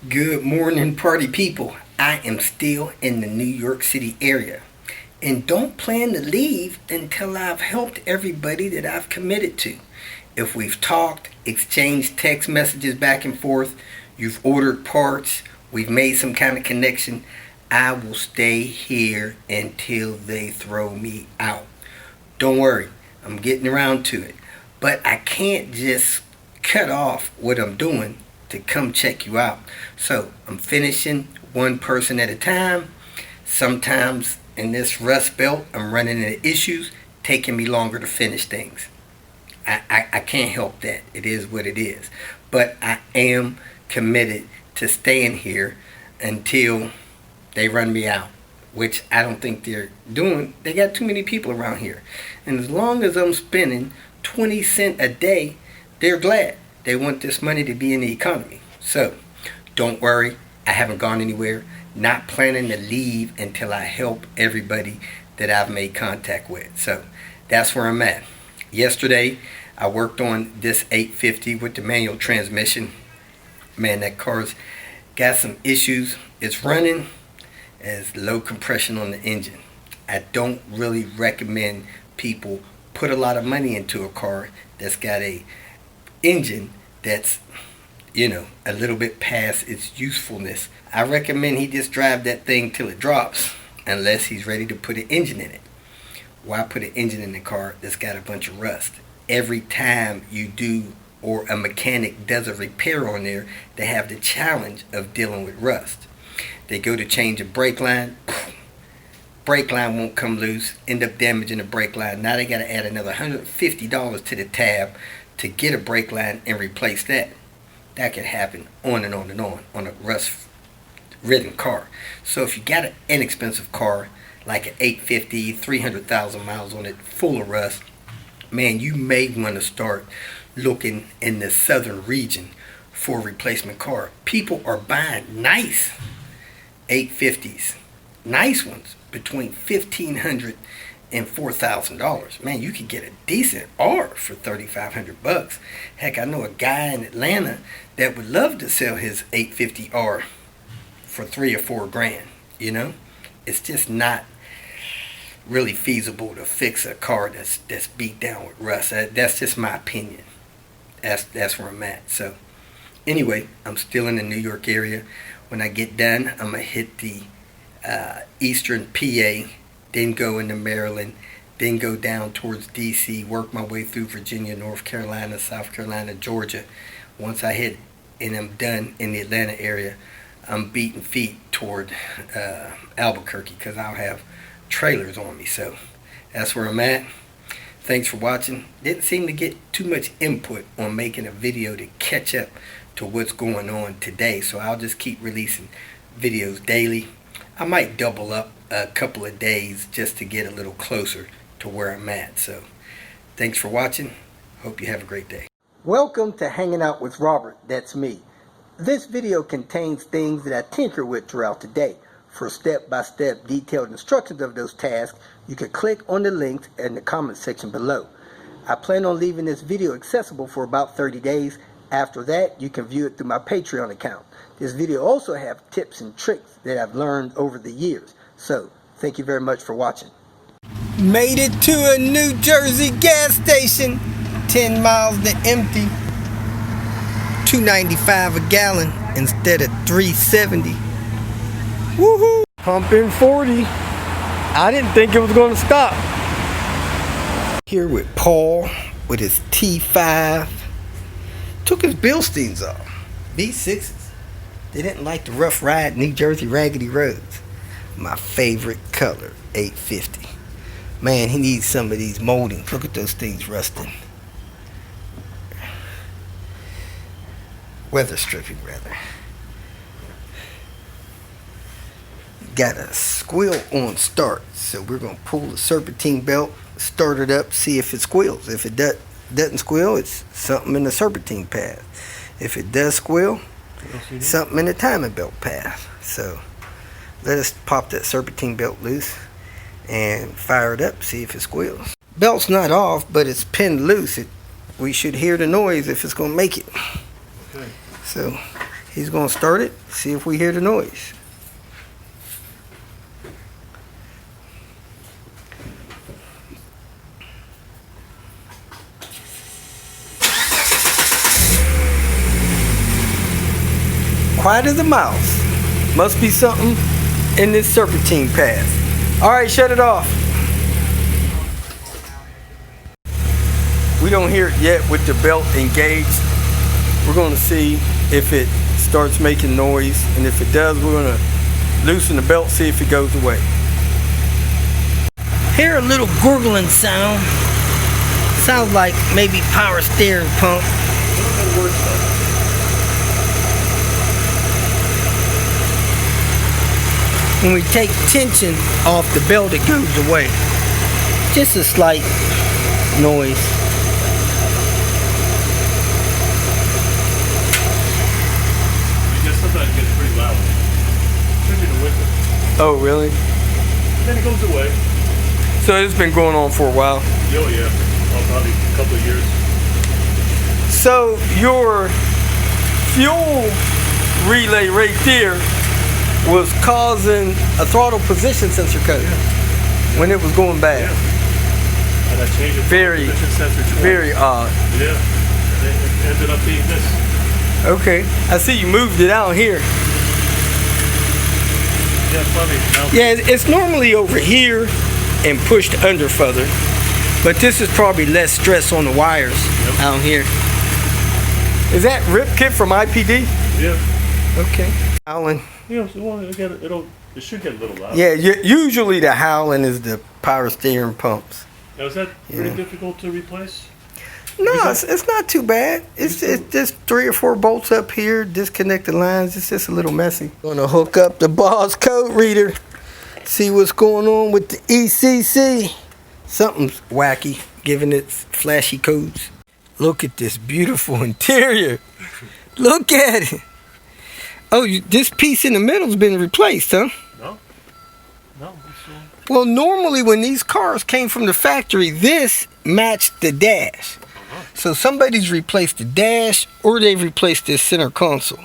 Good morning, party people. I am still in the New York City area and don't plan to leave until I've helped everybody that I've committed to. If we've talked, exchanged text messages back and forth, you've ordered parts, we've made some kind of connection, I will stay here until they throw me out. Don't worry, I'm getting around to it. But I can't just cut off what I'm doing to come check you out. So I'm finishing one person at a time. Sometimes in this rust belt I'm running into issues, taking me longer to finish things. I can't help that. It is what it is. But I am committed to staying here until they run me out, which I don't think they're doing. They got too many people around here. And as long as I'm spending 20 cents a day, they're glad. They want this money to be in the economy. So don't worry, I haven't gone anywhere. Not planning to leave until I help everybody that I've made contact with. So that's where I'm at. Yesterday, I worked on this 850 with the manual transmission. Man, that car's got some issues. It's running as low compression on the engine. I don't really recommend people put a lot of money into a car that's got a engine that's, a little bit past its usefulness. I recommend he just drive that thing till it drops, unless he's ready to put an engine in it. Why put an engine in the car that's got a bunch of rust? Every time you do, or a mechanic does a repair on there, they have the challenge of dealing with rust. They go to change a brake line, brake line won't come loose, end up damaging the brake line. Now they got to add another $150 to the tab to get a brake line and replace that. That could happen on and on and on a rust-ridden car. So if you got an inexpensive car, like an 850, 300,000 miles on it, full of rust, man, you may want to start looking in the southern region for a replacement car. People are buying nice 850s, nice ones, between $1,500 and $4,000. Man, you could get a decent R for $3,500. Heck, I know a guy in Atlanta that would love to sell his 850R for $3 or $4 grand. It's just not really feasible to fix a car that's beat down with rust. That's just my opinion. That's where I'm at. So anyway, I'm still in the New York area. When I get done, I'm gonna hit the eastern PA, then go into Maryland, then go down towards DC, work my way through Virginia, North Carolina, South Carolina, Georgia. Once I hit and I'm done in the Atlanta area, I'm beating feet toward Albuquerque, because I'll have trailers on me. So that's where I'm at. Thanks for watching. Didn't seem to get too much input on making a video to catch up to what's going on today, so I'll just keep releasing videos daily. I might double up a couple of days just to get a little closer to where I'm at. So thanks for watching. Hope you have a great day. Welcome to Hanging Out with Robert. That's me. This video contains things that I tinker with throughout the day. For step-by-step detailed instructions of those tasks, you can click on the links in the comment section below. I plan on leaving this video accessible for about 30 days. After that, you can view it through my Patreon account. This video also has tips and tricks that I've learned over the years. So, thank you very much for watching. Made it to a New Jersey gas station. 10 miles to empty. $2.95 a gallon instead of $3.70. Woohoo! Pumping 40. I didn't think it was going to stop. Here with Paul with his T5. Took his Bilsteins off. V6s. They didn't like the rough ride New Jersey raggedy roads. My favorite color, 850. Man, he needs some of these moldings. Look at those things rusting. Weather stripping, rather. Got a squeal on start, so we're going to pull the serpentine belt, start it up, see if it squeals. If it doesn't squeal, it's something in the serpentine path. If it does squeal, something in the timing belt path. So let us pop that serpentine belt loose and fire it up, see if it squeals. Belt's not off, but it's pinned loose. We should hear the noise if it's going to make it. Okay. So He's gonna start it, see if we hear the noise. Quiet as a mouse. Must be something in this serpentine path. Alright, shut it off. We don't hear it yet with the belt engaged. We're going to see if it starts making noise, and if it does, we're going to loosen the belt, see if it goes away. Hear a little gurgling sound. Sounds like maybe power steering pump. When we take tension off the belt, it goes away. Just a slight noise. Sometimes it gets pretty loud. Should be the winter. Oh, really? Then it goes away. So it's been going on for a while? Oh, yeah. Oh, probably a couple of years. So your fuel relay right there was causing a throttle position sensor code when it was going bad. Yeah. And I changed the position sensor twice. Very odd. Yeah. And it ended up being this. Okay, I see you moved it out here. Yeah, probably. Yeah, it's normally over here and pushed under further, but this is probably less stress on the wires out here. Is that rip kit from IPD? Yeah. Okay. Howling. Yeah, so it should get a little loud. Yeah, usually the howling is the power steering pumps. Now, is that pretty difficult to replace? No, it's not too bad. It's just 3 or 4 bolts up here, disconnect the lines. It's just a little messy. Gonna hook up the Boss code reader, see what's going on with the ECC. Something's wacky, giving it flashy codes. Look at this beautiful interior. Look at it. Oh, this piece in the middle's been replaced, huh? No. Well, normally when these cars came from the factory, this matched the dash. So somebody's replaced the dash, or they've replaced this center console.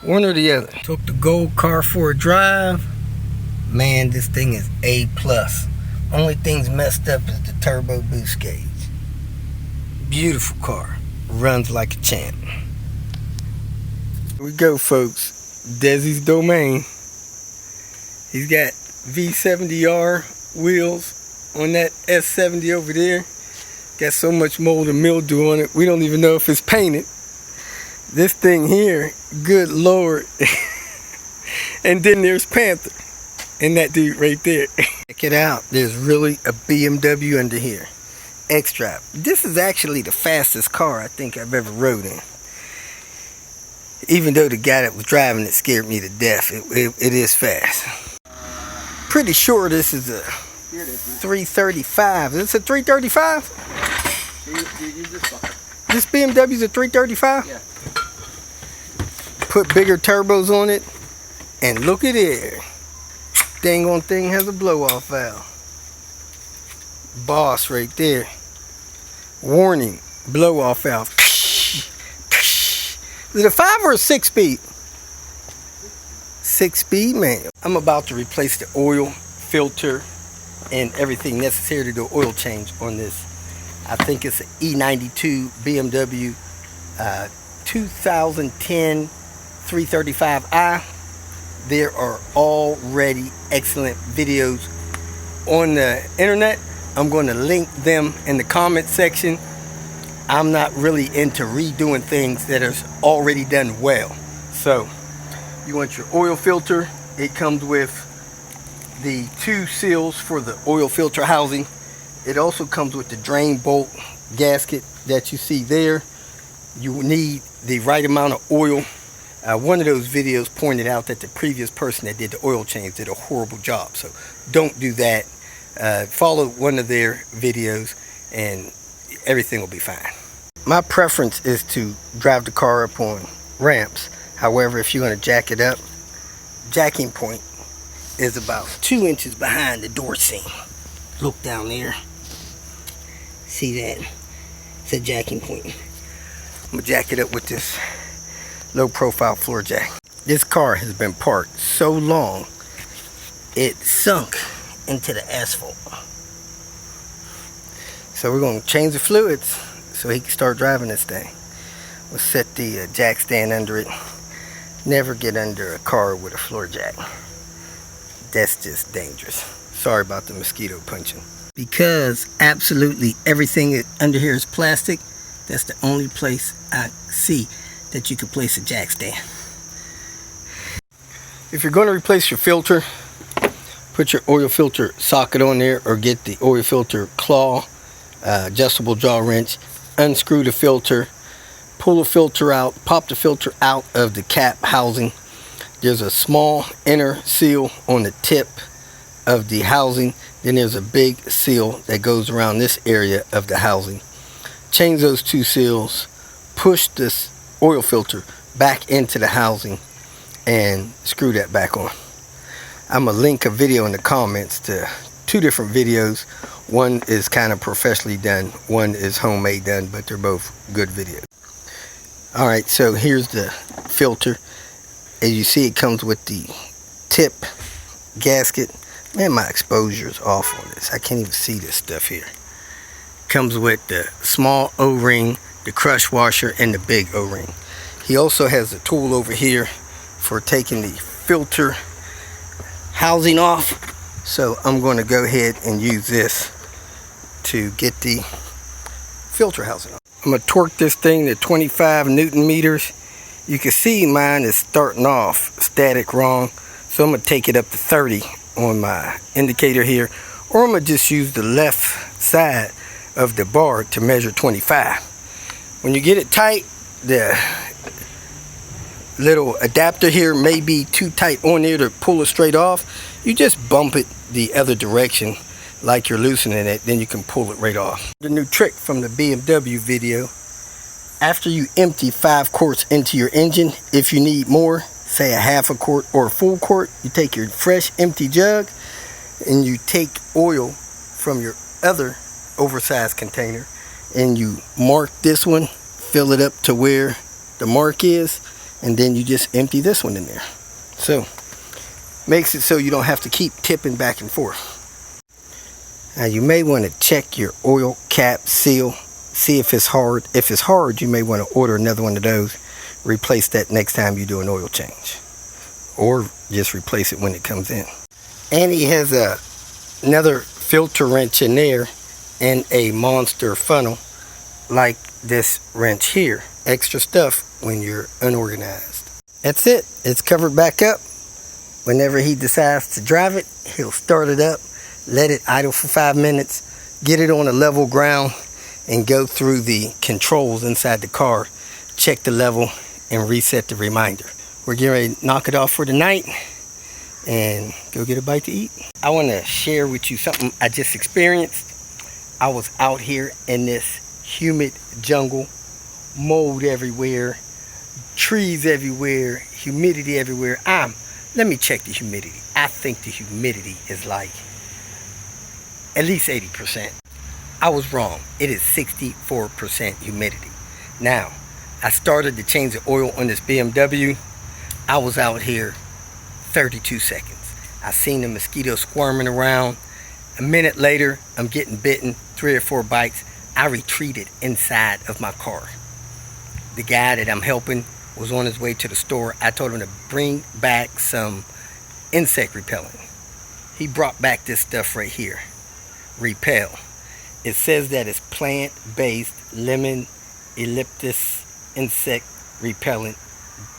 One or the other. Took the gold car for a drive. Man, this thing is A+. Only thing's messed up is the turbo boost gauge. Beautiful car. Runs like a champ. Here we go, folks. Desi's domain. He's got V70R wheels on that S70 over there. Got so much mold and mildew on it, we don't even know if it's painted. This thing here, good lord. And then there's Panther and that dude right there. Check it out, there's really a BMW under here. X-Drive. This is actually the fastest car I think I've ever rode in. Even though the guy that was driving it scared me to death, it is fast. Pretty sure this is a 335. Is this a 335? This BMW's a 335? Yeah. Put bigger turbos on it, and look at it. Dang on thing has a blow-off valve. Boss right there. Warning, blow-off valve. Is it a 5 or a 6-speed? 6-speed, man. I'm about to replace the oil filter and everything necessary to do oil change on this. I think it's an E92 BMW 2010 335i. There are already excellent videos on the internet. I'm going to link them in the comment section. I'm not really into redoing things that are already done well. So you want your oil filter. It comes with the 2 seals for the oil filter housing. It also comes with the drain bolt gasket that you see there. You need the right amount of oil. One of those videos pointed out that the previous person that did the oil change did a horrible job. So don't do that. Follow one of their videos and everything will be fine. My preference is to drive the car up on ramps. However, if you're going to jack it up, jacking point is about 2 inches behind the door seam. Look down there. See that? It's a jacking point. I'm going to jack it up with this low profile floor jack. This car has been parked so long it sunk into the asphalt. So we're going to change the fluids so he can start driving this thing. We'll set the jack stand under it. Never get under a car with a floor jack. That's just dangerous. Sorry about the mosquito punching. Because absolutely everything under here is plastic, that's the only place I see that you can place a jack stand. If you're going to replace your filter, put your oil filter socket on there, or get the oil filter claw, adjustable jaw wrench, unscrew the filter, pull the filter out, pop the filter out of the cap housing. There's a small inner seal on the tip of the housing. Then there's a big seal that goes around this area of the housing. Change those two seals, push this oil filter back into the housing, and screw that back on. I'm going to link a video in the comments to two different videos. One is kind of professionally done, one is homemade done, but they're both good videos. Alright, so here's the filter. As you see, it comes with the tip gasket. Man, my exposure is off on this. I can't even see this stuff here. Comes with the small O-ring, the crush washer, and the big O-ring. He also has a tool over here for taking the filter housing off. So I'm going to go ahead and use this to get the filter housing off. I'm going to torque this thing to 25 Newton meters. You can see mine is starting off static wrong. So I'm going to take it up to 30 on my indicator here. Or I'm going to just use the left side of the bar to measure 25. When you get it tight, the little adapter here may be too tight on there to pull it straight off. You just bump it the other direction like you're loosening it, then you can pull it right off. The new trick from the BMW video: after you empty 5 quarts into your engine, if you need more, say a half a quart or a full quart, you take your fresh empty jug and you take oil from your other oversized container and you mark this one, fill it up to where the mark is, and then you just empty this one in there. So makes it so you don't have to keep tipping back and forth. Now you may want to check your oil cap seal, see if it's hard. If it's hard, you may want to order another one of those, replace that next time you do an oil change, or just replace it when it comes in. And he has another filter wrench in there and a monster funnel like this wrench here. Extra stuff when you're unorganized. That's it. It's covered back up. Whenever he decides to drive it, he'll start it up, let it idle for 5 minutes, get it on a level ground, and go through the controls inside the car, check the level, and reset the reminder. We're getting ready to knock it off for the night and go get a bite to eat. I want to share with you something I just experienced. I was out here in this humid jungle, mold everywhere, trees everywhere, humidity everywhere. Let me check the humidity. I think the humidity is like at least 80%. I was wrong. It is 64% humidity. Now, I started to change the oil on this BMW. I was out here 32 seconds. I seen the mosquitoes squirming around. A minute later, I'm getting bitten, 3 or 4 bites. I retreated inside of my car. The guy that I'm helping was on his way to the store. I told him to bring back some insect repellent. He brought back this stuff right here, Repel. It says that it's plant-based lemon eucalyptus insect repellent,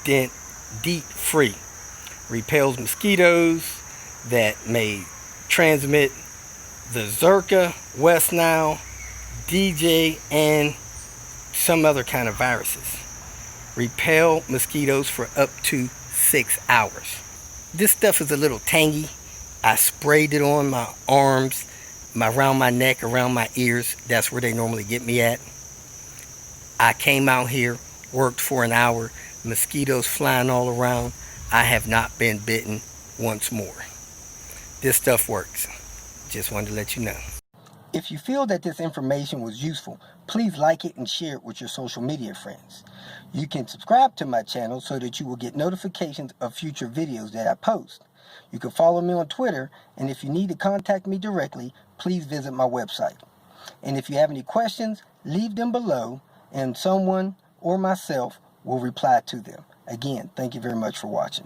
DEET free. Repels mosquitoes that may transmit the Zika, West Nile, DJ, and some other kind of viruses. Repel mosquitoes for up to 6 hours. This stuff is a little tangy. I sprayed it on my arms, around my neck, around my ears. That's where they normally get me at. I came out here, worked for an hour, mosquitoes flying all around. I have not been bitten once more. This stuff works. Just wanted to let you know. If you feel that this information was useful, please like it and share it with your social media friends. You can subscribe to my channel so that you will get notifications of future videos that I post. You can follow me on Twitter, and if you need to contact me directly, please visit my website. And if you have any questions, leave them below, and someone or myself will reply to them. Again, thank you very much for watching.